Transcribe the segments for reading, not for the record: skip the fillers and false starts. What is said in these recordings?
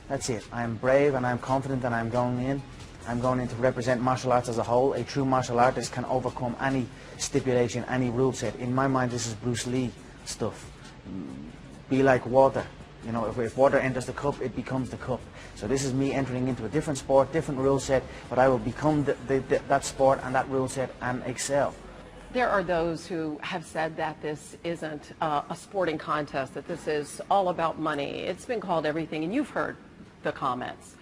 That's it. I'm brave and I'm confident, and I'm going in. I'm going in to represent martial arts as a whole. A true martial artist can overcome any stipulation, any rule set. In my mind, this is Bruce Lee stuff. Be like water. You know, if water enters the cup, it becomes the cup. So this is me entering into a different sport, different rule set, but I will become that sport and that rule set and excel. There are those who have said that this isn't a sporting contest, that this is all about money. It's been called everything, and you've heard the comments.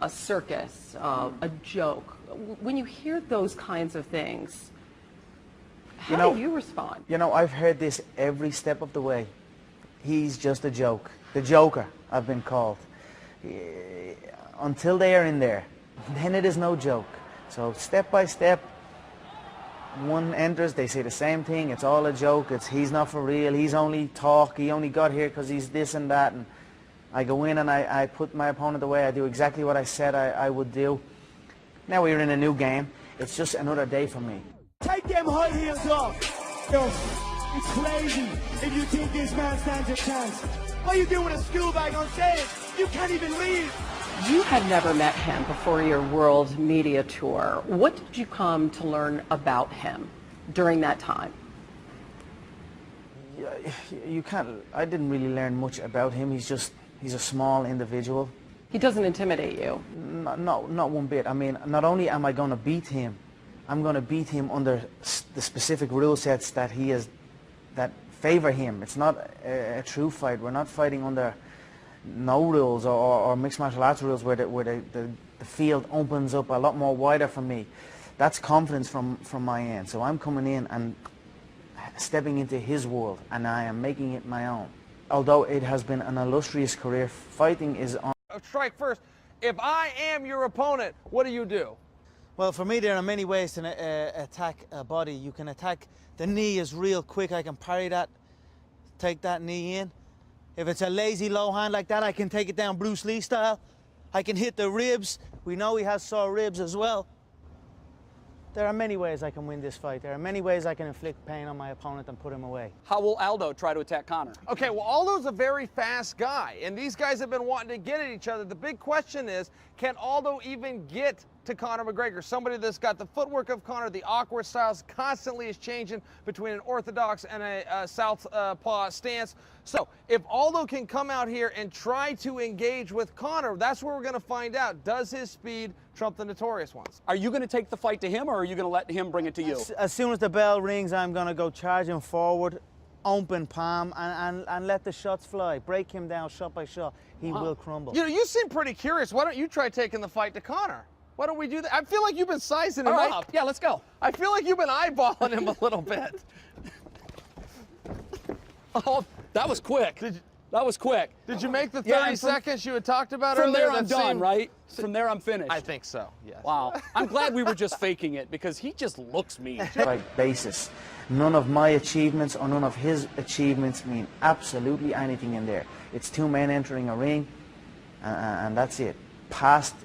A circus, a joke. When you hear those kinds of things, how do you respond? You know, I've heard this every step of the way. He's just a joke. The Joker, I've been called. Until they are in there, then it is no joke. So step by step, one enters, they say the same thing. It's all a joke. He's not for real. He's only talk. He only got here because he's this and that. And I go in and I put my opponent away. I do exactly what I said I would do. Now we're in a new game. It's just another day for me. Take them high heels off. Yo, it's crazy if you think this man stands a chance. What are you doing with a school bag on stage? You can't even leave. You had never met him before your world media tour. What did you come to learn about him during that time? You can't. I didn't really learn much about him. He's a small individual. He doesn't intimidate you? Not one bit. I mean, not only am I going to beat him, I'm going to beat him under the specific rule sets that he has, that favor him. It's not a true fight. We're not fighting under no rules or mixed martial arts rules where the field opens up a lot more wider for me. That's confidence from my end. So I'm coming in and stepping into his world, and I am making it my own. Although it has been an illustrious career, fighting is on. Strike first. If I am your opponent, what do you do? Well, for me, there are many ways to attack a body. You can attack the knee is real quick. I can parry that, take that knee in. If it's a lazy low hand like that, I can take it down Bruce Lee style. I can hit the ribs. We know he has sore ribs as well. There are many ways I can win this fight. There are many ways I can inflict pain on my opponent and put him away. How will Aldo try to attack Conor? Okay, well, Aldo's a very fast guy, and these guys have been wanting to get at each other. The big question is, can Aldo even get to Conor McGregor? Somebody that's got the footwork of Conor, the awkward styles constantly is changing between an orthodox and a southpaw stance. So if Aldo can come out here and try to engage with Conor, that's where we're going to find out. Does his speed trump the notorious ones? Are you going to take the fight to him, or are you going to let him bring it to you? As soon as the bell rings, I'm going to go charging forward, open palm, and let the shots fly. Break him down shot by shot. He will crumble. You know, you seem pretty curious. Why don't you try taking the fight to Conor? Why don't we do that? I feel like you've been sizing him up. Yeah, let's go. I feel like you've been eyeballing him a little bit. Oh, that was quick. That was quick. Did you make the 30 seconds you had talked about earlier? From there, I'm done, right? From there, I'm finished. I think so, yes. Wow. I'm glad we were just faking it, because he just looks mean. Like basis. None of my achievements or none of his achievements mean absolutely anything in there. It's two men entering a ring, and that's it. Past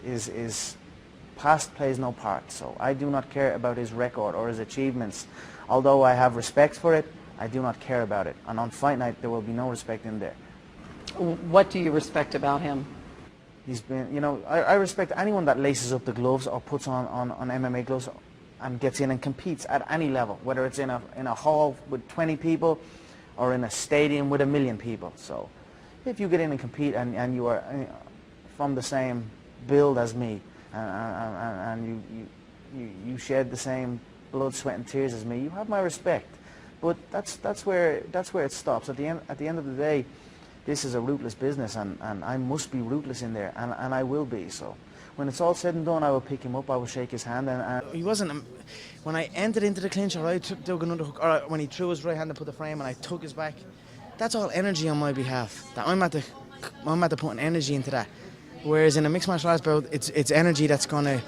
plays no part. So I do not care about his record or his achievements. Although I have respect for it, I do not care about it. And on fight night, there will be no respect in there. What do you respect about him? He's been, you know, I respect anyone that laces up the gloves or puts on MMA gloves and gets in and competes at any level, whether it's in a hall with 20 people or in a stadium with 1 million people. So if you get in and compete and you are from the same build as me and you shed the same blood, sweat and tears as me, you have my respect. But that's where it stops. At the end of the day, this is a ruthless business, and I must be ruthless in there, and I will be. So when it's all said and done, I will pick him up, I will shake his hand. And he wasn't, when I entered into the clinch, or I took another hook, or when he threw his right hand to put the frame and I took his back, that's all energy on my behalf. That I'm at the putting energy into that. Whereas in a mixed martial arts bout, it's energy that's gonna,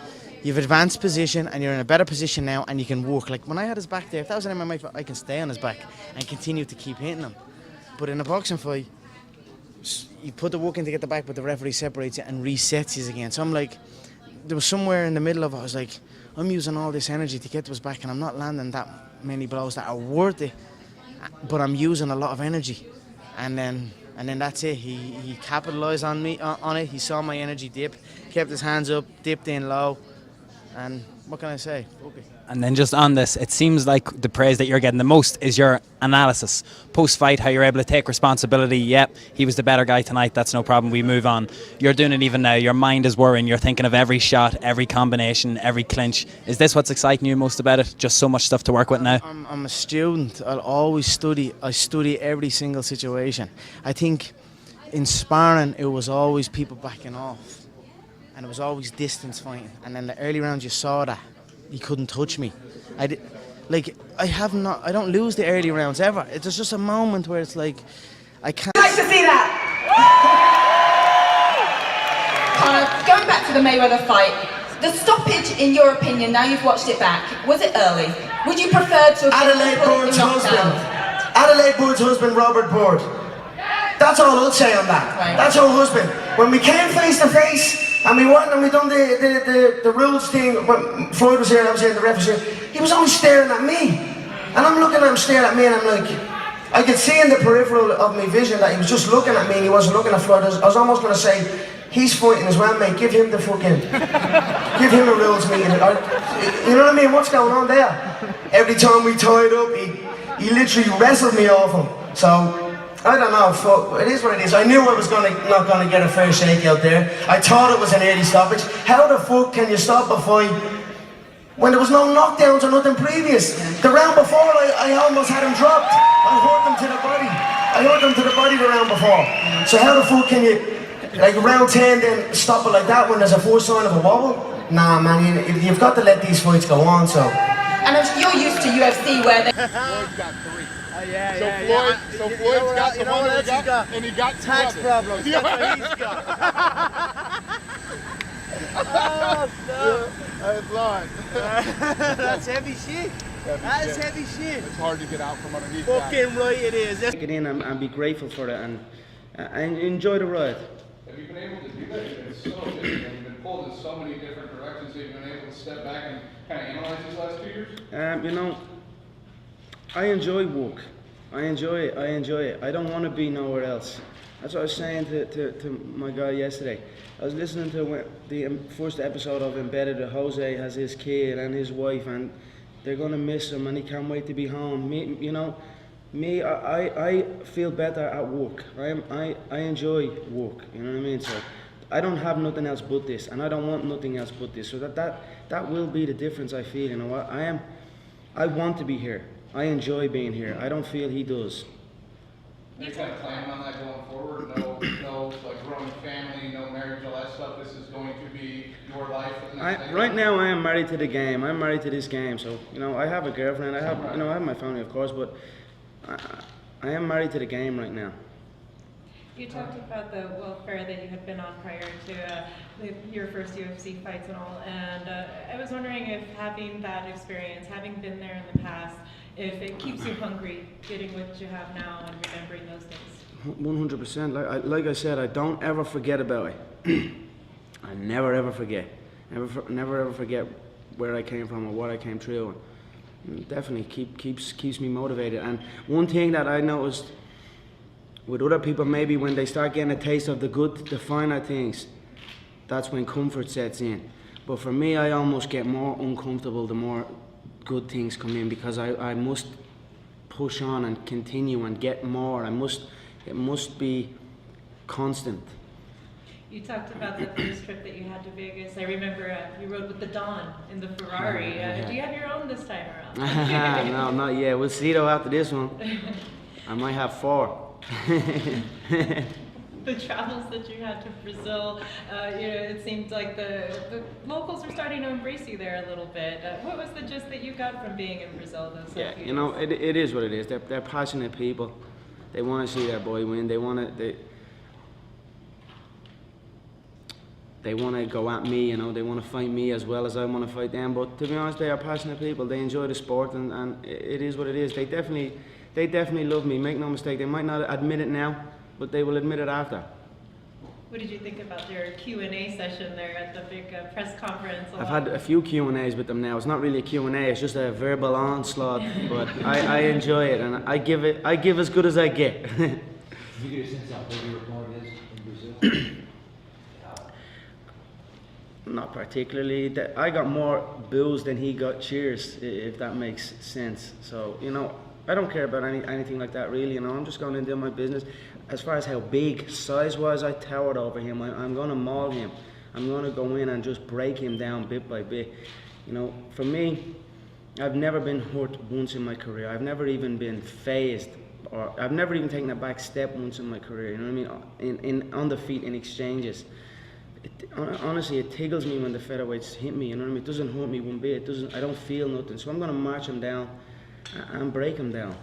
you've advanced position and you're in a better position now and you can work. Like when I had his back there, if that was an MMA fight, I can stay on his back and continue to keep hitting him. But in a boxing fight, you put the work in to get the back, but the referee separates it and resets you again. So I'm like, there was somewhere in the middle of it, I was like, I'm using all this energy to get to his back and I'm not landing that many blows that are worth it, but I'm using a lot of energy. And then And then that's it. He capitalized on me on it. He saw my energy dip, kept his hands up, dipped in low, and what can I say? Okay. And then just on this, it seems like the praise that you're getting the most is your analysis. Post-fight, how you're able to take responsibility. Yep, he was the better guy tonight. That's no problem. We move on. You're doing it even now. Your mind is worrying. You're thinking of every shot, every combination, every clinch. Is this what's exciting you most about it? Just so much stuff to work with now? I'm a student. I'll always study. I study every single situation. I think in sparring, it was always people backing off. And it was always distance fighting. And then the early rounds, you saw that. He couldn't touch me. I don't lose the early rounds ever. It's just a moment where it's like, I can't. Nice to see that. Conor, going back to the Mayweather fight, the stoppage, in your opinion, now you've watched it back, was it early? Would you prefer to have Adelaide Board's husband. Adelaide Board's husband, Robert Board. That's all I'll say on that. Right. That's her husband. When we came face to face, and we went and we done the rules thing, when Floyd was here, I was here, the ref was here, he was always staring at me. And I'm looking at him staring at me, and I'm like, I could see in the peripheral of my vision that he was just looking at me and he wasn't looking at Floyd. I was almost going to say, he's fighting as well, mate, give him the fucking, give him a rules meeting. You know what I mean, what's going on there? Every time we tied up, he literally wrestled me off him. So, I don't know, it is what it is. I knew I was not going to get a fair shake out there. I thought it was an early stoppage. How the fuck can you stop a fight when there was no knockdowns or nothing previous? The round before, I almost had him dropped. I hurt him to the body. I hurt him to the body the round before. So how the fuck can you, like round 10, then stop it like that when there's a first sign of a wobble? Nah, man, you've got to let these fights go on, so. And you're used to UFC where they... Floyd's got 3. Yeah. So Floyd's got the one that he got, and he got tax problems. That's what he's got. Oh, no. That's Lord. That's heavy shit. That is heavy shit. It's hard to get out from underneath Fucking that. right it is. Take it in and be grateful for it and enjoy the ride. Have you been able to do that? It's so different. You've been pulled in so many different directions. Have you been able to step back and kind of analyze these last 2 years? You know, I enjoy work. I enjoy it. I don't want to be nowhere else. That's what I was saying to my guy yesterday. I was listening to the first episode of Embedded. Jose has his kid and his wife, and they're going to miss him, and he can't wait to be home. I feel better at work. I enjoy work, you know what I mean? So I don't have nothing else but this, and I don't want nothing else but this. So that will be the difference I feel, you know. I want to be here. I enjoy being here. I don't feel he does. Are you kind of planning on that going forward? No, like growing family, no marriage, all that stuff. This is going to be your life for the next Right now, I am married to the game. I'm married to this game. So I have a girlfriend. I have my family, of course, but I am married to the game right now. You talked about the welfare that you had been on prior to your first UFC fights and all, and I was wondering if having that experience, having been there in the past, if it keeps you hungry, getting what you have now and remembering those days. 100%. Like I said, I don't ever forget about it. I never ever forget. Never ever forget where I came from or what I came through. And definitely keeps me motivated. And one thing that I noticed with other people, maybe when they start getting a taste of the finer things, that's when comfort sets in. But for me, I almost get more uncomfortable the more good things come in, because I must push on and continue and get more. It must be constant. You talked about the first trip that you had to Vegas. I remember you rode with the Don in the Ferrari. Do you have your own this time around? No, not yet. We'll see though after this one. I might have 4. The travels that you had to Brazil, it seemed like the locals were starting to embrace you there a little bit. What was the gist that you got from being in Brazil those few days? It is what it is. They're passionate people. They want to see their boy win. They want to go at me, they want to fight me as well as I want to fight them. But to be honest, they are passionate people. They enjoy the sport, and it is what it is. They definitely love me. Make no mistake. They might not admit it now, but they will admit it after. What did you think about your Q&A session there at the big press conference? I've had a few Q&As with them now. It's not really a Q&A, it's just a verbal onslaught, but I enjoy it, and I give as good as I get. You get a sense out Not particularly. I got more boos than he got cheers, if that makes sense. So, you know, I don't care about anything like that really, you know. I'm just going to do my business. As far as how big, size-wise, I towered over him. I'm going to maul him. I'm going to go in and just break him down bit by bit. You know, for me, I've never been hurt once in my career. I've never even been phased, or I've never even taken a back step once in my career, you know what I mean, on the feet in exchanges. Honestly, it tickles me when the featherweights hit me, you know what I mean? It doesn't hurt me one bit. I don't feel nothing. So I'm going to march him down and break him down.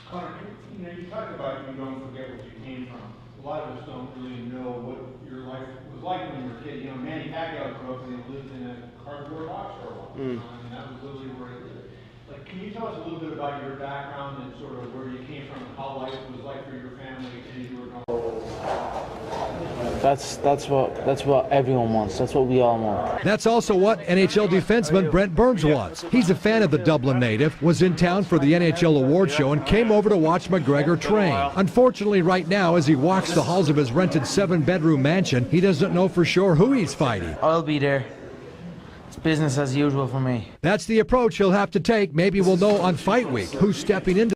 Conor, you know, you talk about you don't forget where you came from. A lot of us don't really know what your life was like when you were a kid. You know, Manny Pacquiao grew up and lived in a cardboard box for a while, and that was literally where he lived. Like, can you tell us a little bit about your background and sort of where you came from, and how life was like for your family as you were growing up? That's what everyone wants. That's what we all want. That's also what NHL defenseman Brent Burns wants. He's a fan of the Dublin native, was in town for the NHL award show, and came over to watch McGregor train. Unfortunately, right now, as he walks the halls of his rented 7-bedroom mansion, he doesn't know for sure who he's fighting. I'll be there. It's business as usual for me. That's the approach he'll have to take. Maybe we'll know on fight week who's stepping into